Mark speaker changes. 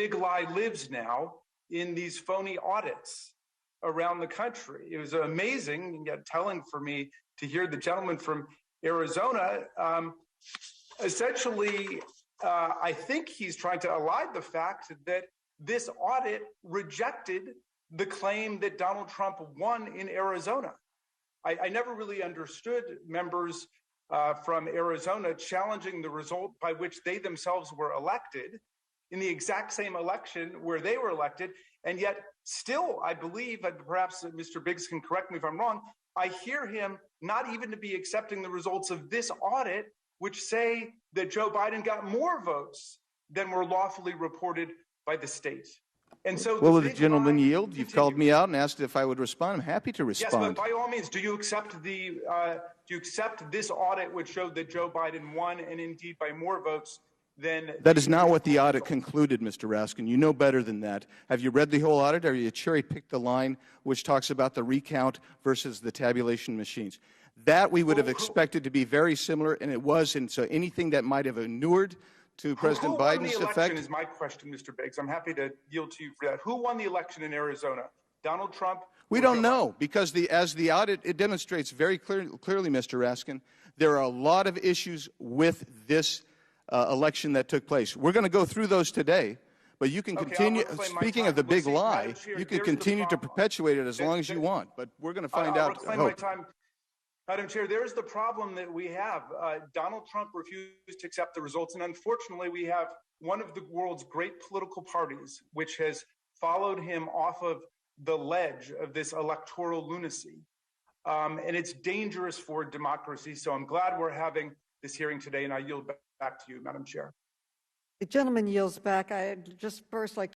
Speaker 1: big lie lives now in these phony audits around the country. It was amazing and yet telling for me to hear the gentleman from Arizona. Essentially, I think he's trying to elide the fact that this audit rejected the claim that Donald Trump won in Arizona. I never really understood members from Arizona challenging the result by which they themselves were elected in the exact same election where they were elected. And yet still, I believe, and perhaps Mr. Biggs can correct me if I'm wrong, I hear him not even to be accepting the results of this audit, which say that Joe Biden got more votes than were lawfully reported by the state. And so
Speaker 2: will the gentleman yield? You've called me out and asked if I would respond. I'm happy to respond.
Speaker 1: Yes, but by all means, do you accept this audit which showed that Joe Biden won and indeed by more votes than...
Speaker 2: That is not what the audit concluded, Mr. Raskin. You know better than that. Have you read the whole audit, or you cherry-picked the line which talks about the recount versus the tabulation machines? That we would have expected to be very similar, and it was, and so anything that might have inured to President Biden's effect... Who won the election
Speaker 1: is my question, Mr. Biggs. I'm happy to yield to you for that. Who won the election in Arizona? Donald Trump?
Speaker 2: We don't know, because as the audit, it demonstrates very clearly, Mr. Raskin, there are a lot of issues with this election that took place. We're going to go through those today, but you can continue, speaking of the big lie, you can continue to perpetuate it as long as you want, but we're going to find out.
Speaker 1: I'll reclaim my time. Madam Chair, there's the problem that we have. Donald Trump refused to accept the results, and unfortunately we have one of the world's great political parties which has followed him off of the ledge of this electoral lunacy. And it's dangerous for democracy, so I'm glad we're having this hearing today, and I yield back to you, Madam Chair.
Speaker 3: The gentleman yields back. I just first like